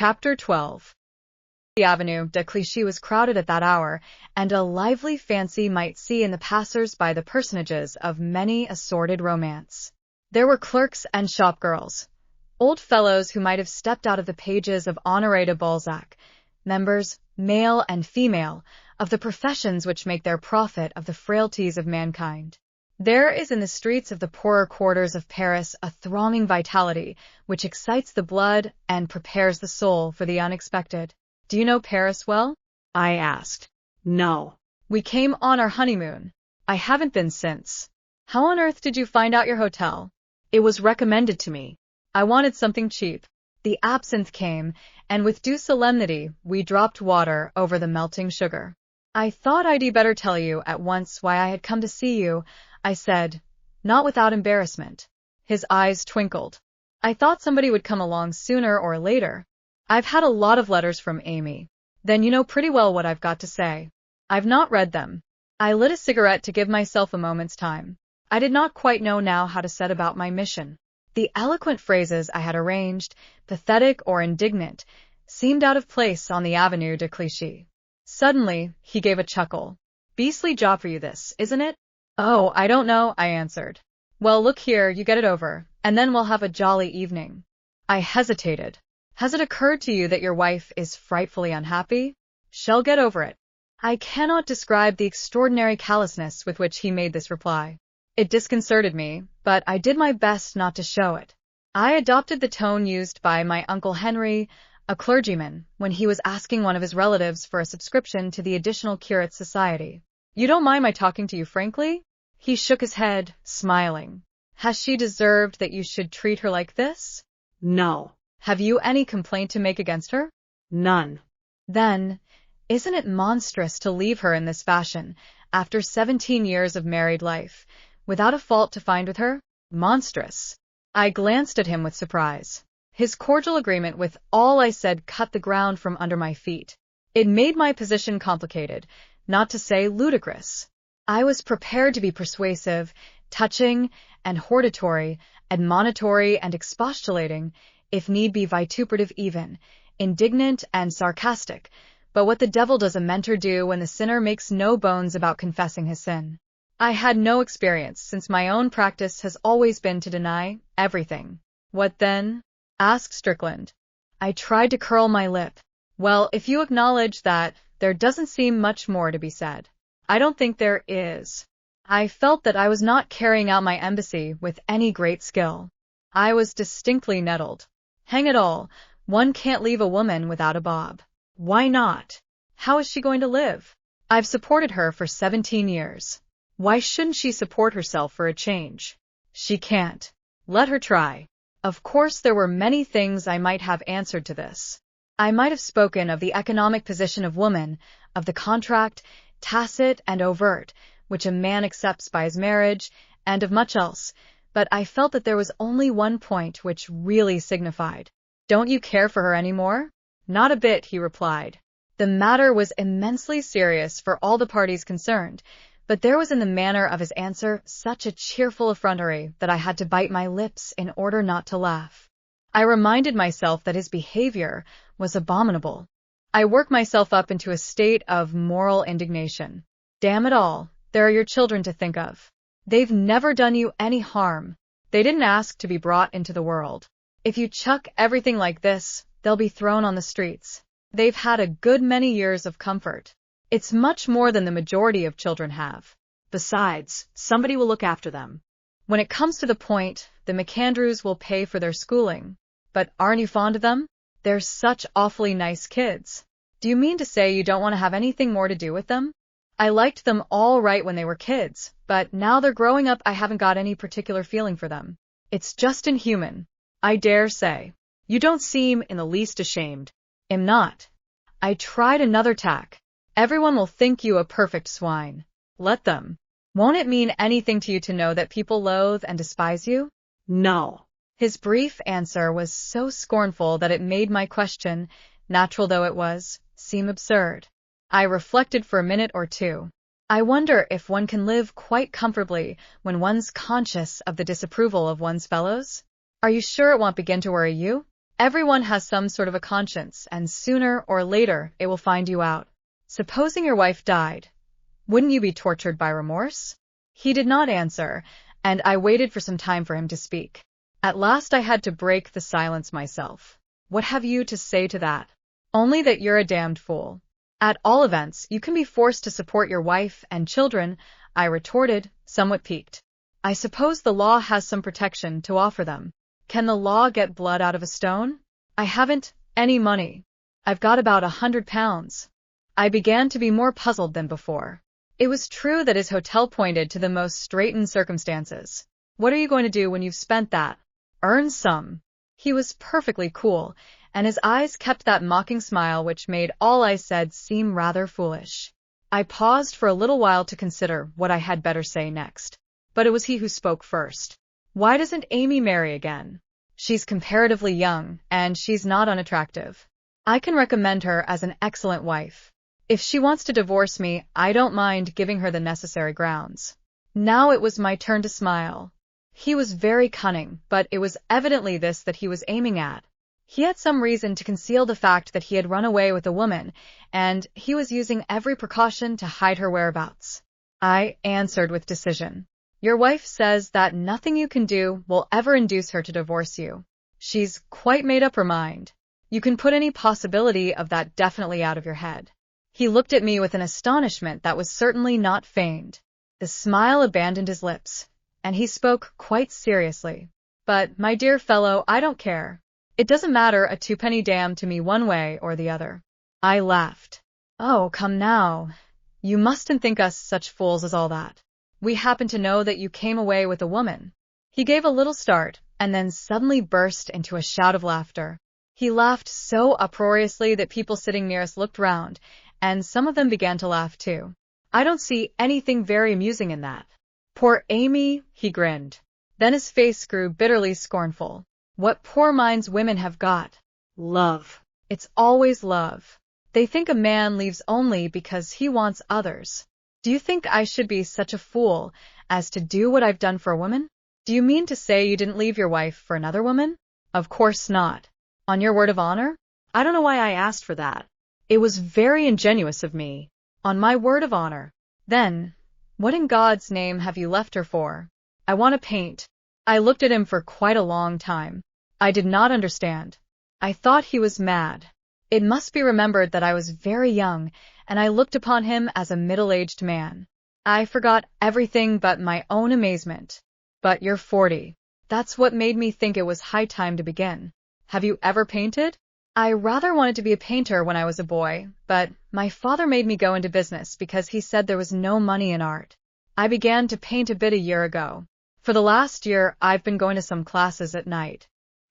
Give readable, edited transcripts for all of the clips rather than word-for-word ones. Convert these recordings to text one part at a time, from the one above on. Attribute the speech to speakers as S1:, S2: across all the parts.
S1: Chapter 12. The Avenue de Clichy was crowded at that hour, and a lively fancy might see in the passers-by the personages of many a sordid romance. There were clerks and shop-girls, old fellows who might have stepped out of the pages of Honoré de Balzac, members, male and female, of the professions which make their profit of the frailties of mankind. There is in the streets of the poorer quarters of Paris a thronging vitality which excites the blood and prepares the soul for the unexpected. Do you know Paris well? I asked. No. We came on our honeymoon. I haven't been since. How on earth did you find out your hotel? It was recommended to me. I wanted something cheap. The absinthe came, and with due solemnity we dropped water over the melting sugar. I thought I'd better tell you at once why I had come to see you, I said, not without embarrassment. His eyes twinkled. I thought somebody would come along sooner or later. I've had a lot of letters from Amy. Then you know pretty well what I've got to say. I've not read them. I lit a cigarette to give myself a moment's time. I did not quite know now how to set about my mission. The eloquent phrases I had arranged, pathetic or indignant, seemed out of place on the Avenue de Clichy. Suddenly, he gave a chuckle. Beastly job for you this, isn't it? Oh, I don't know, I answered. Well, look here, you get it over, and then we'll have a jolly evening. I hesitated. Has it occurred to you that your wife is frightfully unhappy? She'll get over it. I cannot describe the extraordinary callousness with which he made this reply. It disconcerted me, but I did my best not to show it. I adopted the tone used by my Uncle Henry, a clergyman, when he was asking one of his relatives for a subscription to the Additional Curates Society. You don't mind my talking to you frankly? He shook his head, smiling. Has she deserved that you should treat her like this? No. Have you any complaint to make against her? None. Then, isn't it monstrous to leave her in this fashion, after 17 years of married life, without a fault to find with her? Monstrous. I glanced at him with surprise. His cordial agreement with all I said cut the ground from under my feet. It made my position complicated, not to say ludicrous. I was prepared to be persuasive, touching and hortatory, admonitory and expostulating, if need be vituperative even, indignant and sarcastic, but what the devil does a mentor do when the sinner makes no bones about confessing his sin? I had no experience, since my own practice has always been to deny everything. What then? Asked Strickland. I tried to curl my lip. Well, if you acknowledge that, there doesn't seem much more to be said. I don't think there is. I felt that I was not carrying out my embassy with any great skill. I was distinctly nettled. Hang it all, one can't leave a woman without a bob. Why not? How is she going to live? I've supported her for 17 years. Why shouldn't she support herself for a change? She can't. Let her try. Of course there were many things I might have answered to this. I might have spoken of the economic position of woman, of the contract, tacit and overt, which a man accepts by his marriage, and of much else, but I felt that there was only one point which really signified. Don't you care for her any more? Not a bit, he replied. The matter was immensely serious for all the parties concerned, but there was in the manner of his answer such a cheerful effrontery that I had to bite my lips in order not to laugh. I reminded myself that his behavior was abominable. I worked myself up into a state of moral indignation. Damn it all, there are your children to think of. They've never done you any harm. They didn't ask to be brought into the world. If you chuck everything like this, they'll be thrown on the streets. They've had a good many years of comfort. It's much more than the majority of children have. Besides, somebody will look after them. When it comes to the point, the McAndrews will pay for their schooling. But aren't you fond of them? They're such awfully nice kids. Do you mean to say you don't want to have anything more to do with them? I liked them all right when they were kids, but now they're growing up I haven't got any particular feeling for them. It's just inhuman. I dare say. You don't seem in the least ashamed. Am not. I tried another tack. Everyone will think you a perfect swine. Let them. Won't it mean anything to you to know that people loathe and despise you? No. His brief answer was so scornful that it made my question, natural though it was, seem absurd. I reflected for a minute or two. I wonder if one can live quite comfortably when one's conscious of the disapproval of one's fellows? Are you sure it won't begin to worry you? Everyone has some sort of a conscience, and sooner or later it will find you out. Supposing your wife died, wouldn't you be tortured by remorse? He did not answer, and I waited for some time for him to speak. At last I had to break the silence myself. What have you to say to that? Only that you're a damned fool. At all events, you can be forced to support your wife and children, I retorted, somewhat piqued. I suppose the law has some protection to offer them. Can the law get blood out of a stone? I haven't any money. I've got about £100. I began to be more puzzled than before. It was true that his hotel pointed to the most straitened circumstances. What are you going to do when you've spent that? Earn some. He was perfectly cool, and his eyes kept that mocking smile which made all I said seem rather foolish. I paused for a little while to consider what I had better say next. But it was he who spoke first. Why doesn't Amy marry again? She's comparatively young, and she's not unattractive. I can recommend her as an excellent wife. If she wants to divorce me, I don't mind giving her the necessary grounds. Now it was my turn to smile. He was very cunning, but it was evidently this that he was aiming at. He had some reason to conceal the fact that he had run away with a woman, and he was using every precaution to hide her whereabouts. I answered with decision. Your wife says that nothing you can do will ever induce her to divorce you. She's quite made up her mind. You can put any possibility of that definitely out of your head. He looked at me with an astonishment that was certainly not feigned. The smile abandoned his lips, and he spoke quite seriously. But, my dear fellow, I don't care. It doesn't matter a twopenny damn to me one way or the other. I laughed. Oh, come now. You mustn't think us such fools as all that. We happen to know that you came away with a woman. He gave a little start, and then suddenly burst into a shout of laughter. He laughed so uproariously that people sitting near us looked round, and some of them began to laugh too. I don't see anything very amusing in that. Poor Amy, he grinned. Then his face grew bitterly scornful. What poor minds women have got. Love. It's always love. They think a man leaves only because he wants others. Do you think I should be such a fool as to do what I've done for a woman? Do you mean to say you didn't leave your wife for another woman? Of course not. On your word of honor? I don't know why I asked for that. It was very ingenuous of me. On my word of honor. Then, what in God's name have you left her for? I want to paint. I looked at him for quite a long time. I did not understand. I thought he was mad. It must be remembered that I was very young, and I looked upon him as a middle-aged man. I forgot everything but my own amazement. But you're 40. That's what made me think it was high time to begin. Have you ever painted? I rather wanted to be a painter when I was a boy, but my father made me go into business because he said there was no money in art. I began to paint a bit a year ago. For the last year, I've been going to some classes at night.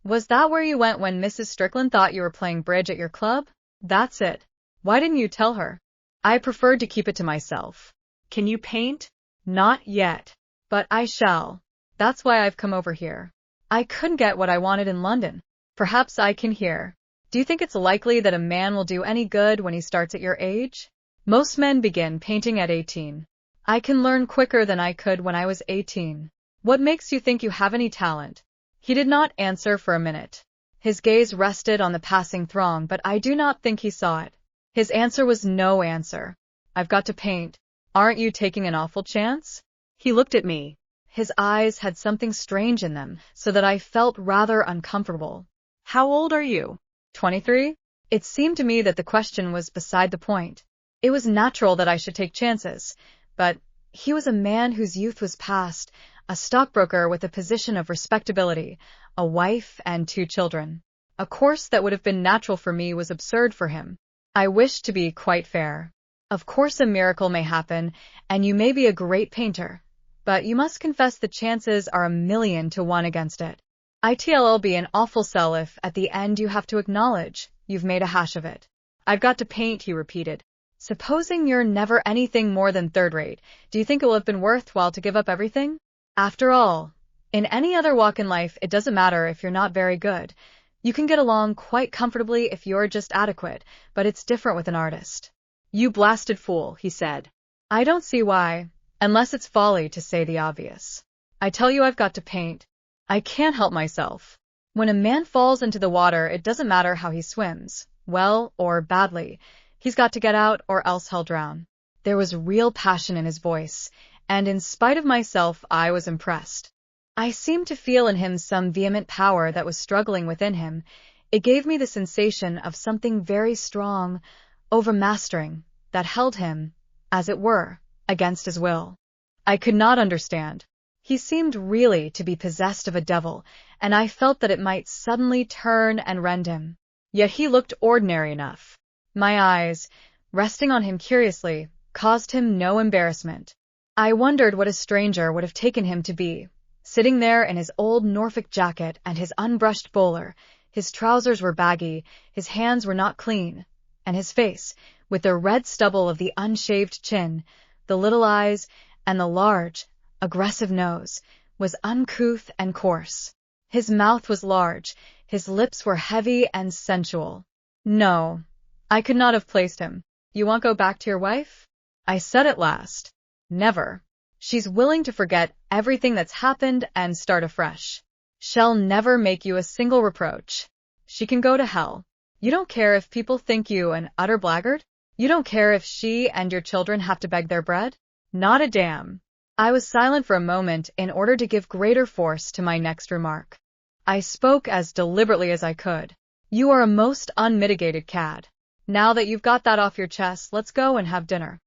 S1: Was that where you went when Mrs. Strickland thought you were playing bridge at your club? That's it. Why didn't you tell her? I preferred to keep it to myself. Can you paint? Not yet. But I shall. That's why I've come over here. I couldn't get what I wanted in London. Perhaps I can here. Do you think it's likely that a man will do any good when he starts at your age? Most men begin painting at 18. I can learn quicker than I could when I was 18. What makes you think you have any talent? He did not answer for a minute. His gaze rested on the passing throng, but I do not think he saw it. His answer was no answer. I've got to paint. Aren't you taking an awful chance? He looked at me. His eyes had something strange in them, so that I felt rather uncomfortable. How old are you? 23? It seemed to me that the question was beside the point. It was natural that I should take chances, but he was a man whose youth was past, a stockbroker with a position of respectability, a wife and 2 children. A course that would have been natural for me was absurd for him. I wished to be quite fair. Of course a miracle may happen, and you may be a great painter, but you must confess the chances are 1,000,000 to 1 against it. It'll be an awful sell if, at the end, you have to acknowledge you've made a hash of it. I've got to paint, he repeated. Supposing you're never anything more than third-rate, do you think it will have been worthwhile to give up everything? After all, in any other walk in life, it doesn't matter if you're not very good. You can get along quite comfortably if you're just adequate, but it's different with an artist. You blasted fool, he said. I don't see why, unless it's folly to say the obvious. I tell you I've got to paint. I can't help myself. When a man falls into the water, it doesn't matter how he swims, well or badly. He's got to get out or else he'll drown. There was real passion in his voice, and in spite of myself, I was impressed. I seemed to feel in him some vehement power that was struggling within him. It gave me the sensation of something very strong, overmastering, that held him, as it were, against his will. I could not understand. He seemed really to be possessed of a devil, and I felt that it might suddenly turn and rend him. Yet he looked ordinary enough. My eyes, resting on him curiously, caused him no embarrassment. I wondered what a stranger would have taken him to be. Sitting there in his old Norfolk jacket and his unbrushed bowler, his trousers were baggy, his hands were not clean, and his face, with the red stubble of the unshaved chin, the little eyes, and the large, aggressive nose, was uncouth and coarse. His mouth was large, his lips were heavy and sensual. No, I could not have placed him. You won't go back to your wife? I said at last. Never. She's willing to forget everything that's happened and start afresh. She'll never make you a single reproach. She can go to hell. You don't care if people think you an utter blackguard? You don't care if she and your children have to beg their bread? Not a damn. I was silent for a moment in order to give greater force to my next remark. I spoke as deliberately as I could. You are a most unmitigated cad. Now that you've got that off your chest, let's go and have dinner.